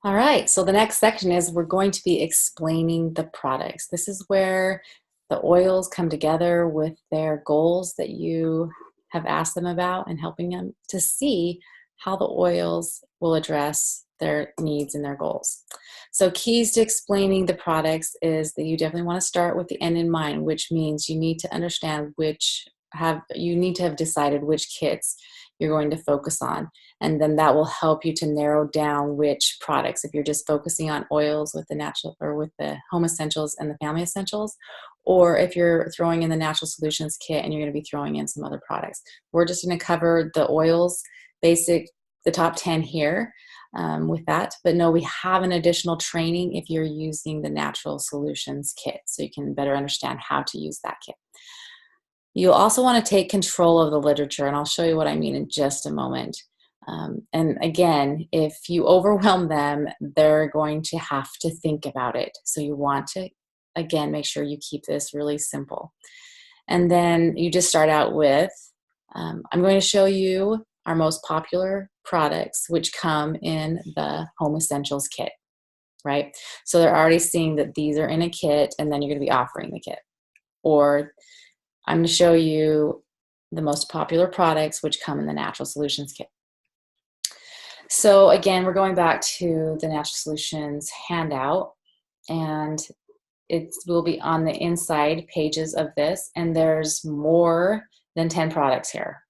All right, so the next section is we're going to be explaining the products. This is where the oils come together with their goals that you have asked them about and helping them to see how the oils will address their needs and their goals. So keys to explaining the products is that you definitely want to start with the end in mind, which means you need to understand you need to have decided which kits you're going to focus on, and then that will help you to narrow down which products. If you're just focusing on oils with the natural or with the home essentials and the family essentials, or if you're throwing in the natural solutions kit and you're going to be throwing in some other products. We're just going to cover the oils the top 10 here with that, but no, we have an additional training if you're using the natural solutions kit, so you can better understand how to use that kit. You'll also want to take control of the literature, and I'll show you what I mean in just a moment. And again, if you overwhelm them, they're going to have to think about it. So you want to, again, make sure you keep this really simple. And then you just start out with, I'm going to show you our most popular products, which come in the Home Essentials kit, right? So they're already seeing that these are in a kit, and then you're going to be offering the kit. Or I'm going to show you the most popular products, which come in the Natural Solutions kit. So again, we're going back to the Natural Solutions handout, and it will be on the inside pages of this, and there's more than 10 products here.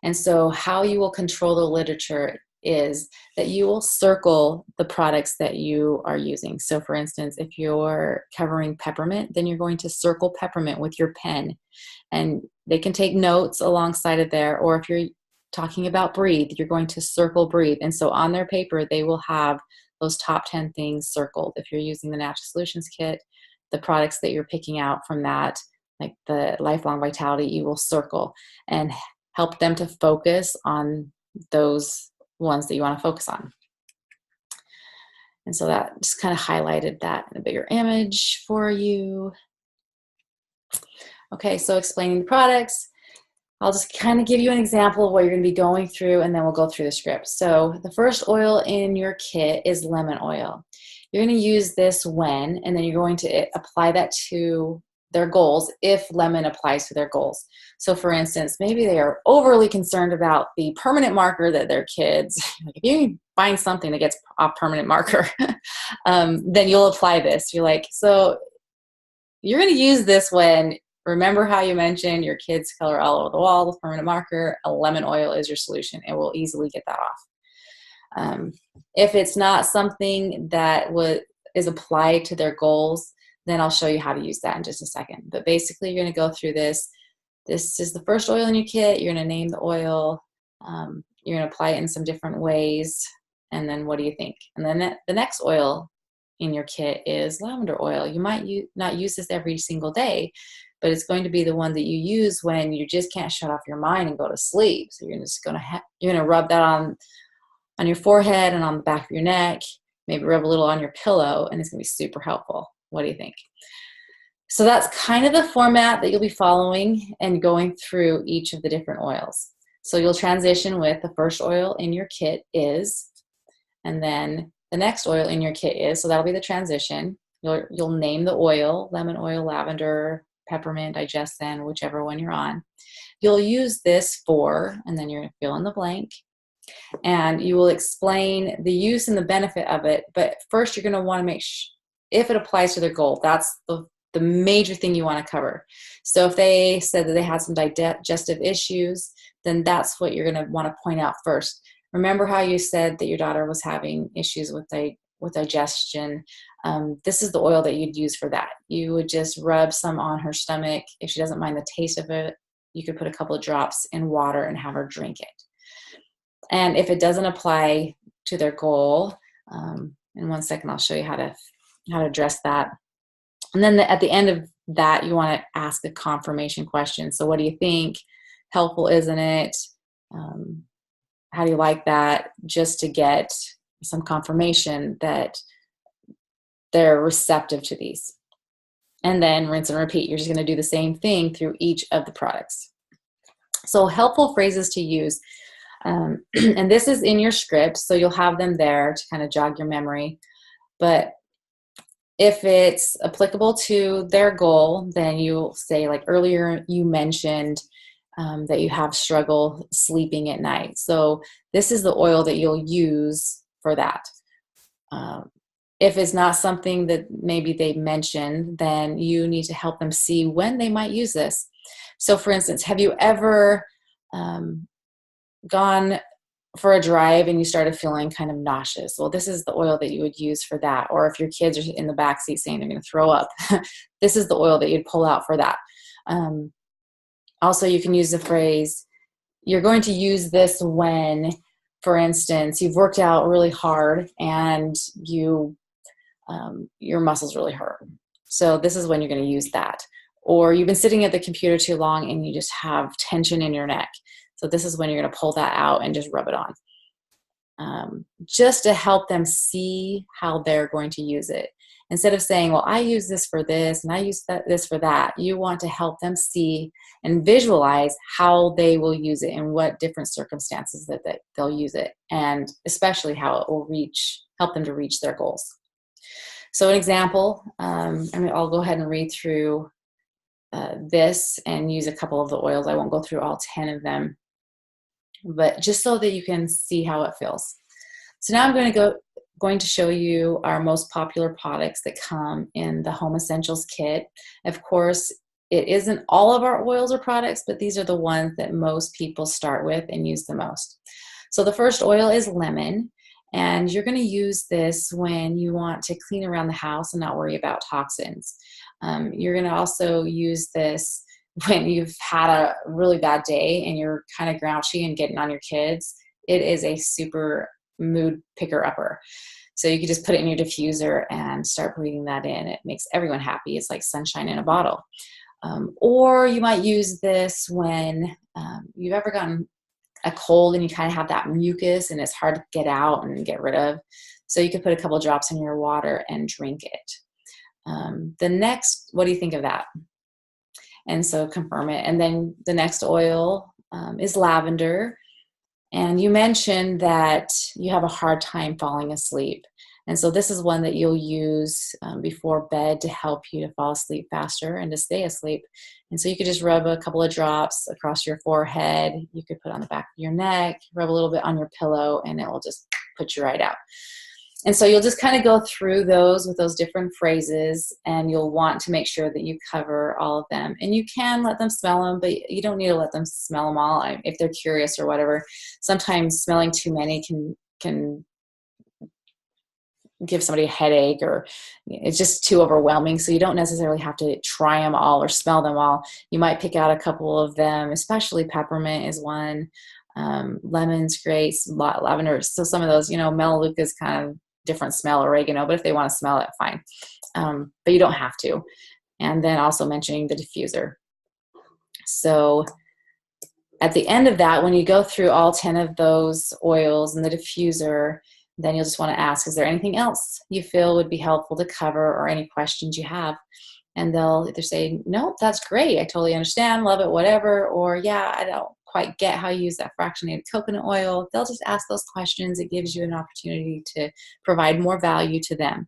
And so how you will control the literature is that you will circle the products that you are using. So for instance, if you're covering peppermint, then you're going to circle peppermint with your pen, and they can take notes alongside of there. Or if you're talking about breathe, you're going to circle breathe. And so on their paper, they will have those top 10 things circled. If you're using the Natural Solutions kit, the products that you're picking out from that, like the Lifelong Vitality, you will circle and help them to focus on those ones that you want to focus on. And so that just kind of highlighted that in a bigger image for you. Okay, so explaining the products, I'll just kind of give you an example of what you're going to be going through, and then we'll go through the script. So the first oil in your kit is lemon oil. You're going to use this when, and then you're going to apply that to their goals if lemon applies to their goals. So for instance, maybe they are overly concerned about the permanent marker that their kids, like if you find something that gets a permanent marker, then you'll apply this. You're like, so you're going to use this when, remember how you mentioned your kids color all over the wall with permanent marker, a lemon oil is your solution. It will easily get that off. If it's not something that is applied to their goals, then I'll show you how to use that in just a second. But basically, you're going to go through this. This is the first oil in your kit. You're going to name the oil. You're going to apply it in some different ways. And then what do you think? And then the next oil in your kit is lavender oil. You might not use this every single day, but it's going to be the one that you use when you just can't shut off your mind and go to sleep. So you're just going to rub that on your forehead and on the back of your neck, maybe rub a little on your pillow, and it's going to be super helpful. What do you think? So that's kind of the format that you'll be following and going through each of the different oils. So you'll transition with the first oil in your kit is, and then the next oil in your kit is, so that'll be the transition. You'll name the oil, lemon oil, lavender, peppermint, digestin, whichever one you're on. You'll use this for, and then you're going to fill in the blank. And you will explain the use and the benefit of it. But first, you're going to want to make sure if it applies to their goal. That's the major thing you want to cover. So if they said that they had some digestive issues, then that's what you're going to want to point out first. Remember how you said that your daughter was having issues with digestion? This is the oil that you'd use for that. You would just rub some on her stomach. If she doesn't mind the taste of it, you could put a couple of drops in water and have her drink it. And if it doesn't apply to their goal, in 1 second I'll show you how to address that. And then at the end of that, you want to ask a confirmation question. So what do you think? Helpful, isn't it? How do you like that? Just to get some confirmation that they're receptive to these. And then rinse and repeat. You're just going to do the same thing through each of the products. So helpful phrases to use. And this is in your script, so you'll have them there to kind of jog your memory. But if it's applicable to their goal, then you'll say, like earlier you mentioned that you have struggle sleeping at night. So this is the oil that you'll use for that. If it's not something that maybe they mentioned, then you need to help them see when they might use this. So for instance, have you ever gone for a drive and you started feeling kind of nauseous? Well, this is the oil that you would use for that. Or if your kids are in the back seat saying they're going to throw up, this is the oil that you'd pull out for that. Also, you can use the phrase, you're going to use this when, for instance, you've worked out really hard and your muscles really hurt. So this is when you're going to use that. Or you've been sitting at the computer too long and you just have tension in your neck. So this is when you're going to pull that out and just rub it on. Just to help them see how they're going to use it. Instead of saying, well, I use this for this and I use this for that, you want to help them see and visualize how they will use it and what different circumstances that they'll use it, and especially how it will help them to reach their goals. So an example, I'll go ahead and read through this and use a couple of the oils. I won't go through all 10 of them, but just so that you can see how it feels. So now I'm going to show you our most popular products that come in the Home Essentials kit. Of course, it isn't all of our oils or products, but these are the ones that most people start with and use the most. So the first oil is lemon, and you're going to use this when you want to clean around the house and not worry about toxins. You're going to also use this when you've had a really bad day and you're kind of grouchy and getting on your kids. It is a super mood picker-upper. So you can just put it in your diffuser and start breathing that in. It makes everyone happy. It's like sunshine in a bottle. Or you might use this when you've ever gotten a cold and you kind of have that mucus and it's hard to get out and get rid of. So you could put a couple drops in your water and drink it. The next, what do you think of that? And so confirm it. And then the next oil is lavender. And you mentioned that you have a hard time falling asleep. And so this is one that you'll use before bed to help you to fall asleep faster and to stay asleep. And so you could just rub a couple of drops across your forehead. You could put on the back of your neck, rub a little bit on your pillow, and it will just put you right out. And so you'll just kind of go through those with those different phrases, and you'll want to make sure that you cover all of them. And you can let them smell them, but you don't need to let them smell them all if they're curious or whatever. Sometimes smelling too many can give somebody a headache, or it's just too overwhelming. So you don't necessarily have to try them all or smell them all. You might pick out a couple of them, especially peppermint is one. Lemon's great, lavender. So some of those, Melaleuca is kind of different smell, oregano, but if they want to smell it, fine. But you don't have to. And then also mentioning the diffuser. So at the end of that, when you go through all 10 of those oils and the diffuser, then you'll just want to ask, is there anything else you feel would be helpful to cover, or any questions you have? And they'll either say, no, that's great, I totally understand, love it, whatever, or yeah, I don't quite get how you use that fractionated coconut oil. They'll just ask those questions. It gives you an opportunity to provide more value to them.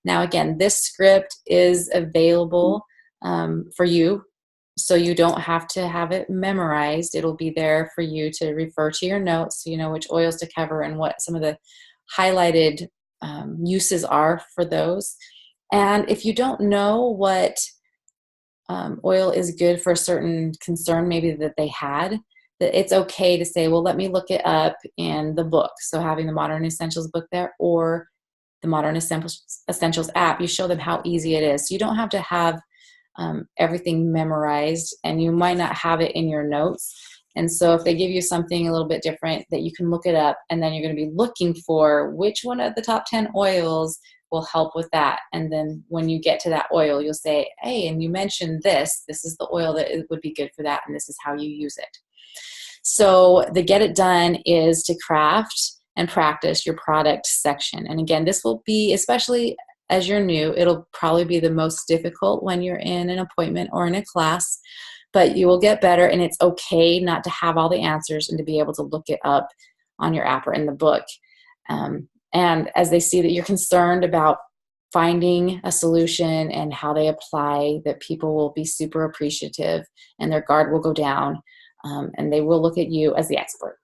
Now, again, this script is available for you, so you don't have to have it memorized. It'll be there for you to refer to your notes so you know which oils to cover and what some of the highlighted uses are for those. And if you don't know what oil is good for a certain concern maybe that they had, that it's okay to say, well, let me look it up in the book. So having the Modern Essentials book there, or the Modern Essentials app, you show them how easy it is. So you don't have to have everything memorized, and you might not have it in your notes. And so if they give you something a little bit different, that you can look it up, and then you're going to be looking for which one of the top 10 oils will help with that. And then when you get to that oil, you'll say, hey, and you mentioned this is the oil that would be good for that, and this is how you use it. So the Get It Done is to craft and practice your product section. And again, this will be, especially as you're new, it'll probably be the most difficult when you're in an appointment or in a class. but you will get better, and it's okay not to have all the answers and to be able to look it up on your app or in the book. And as they see that you're concerned about finding a solution and how they apply, that people will be super appreciative and their guard will go down, and they will look at you as the expert.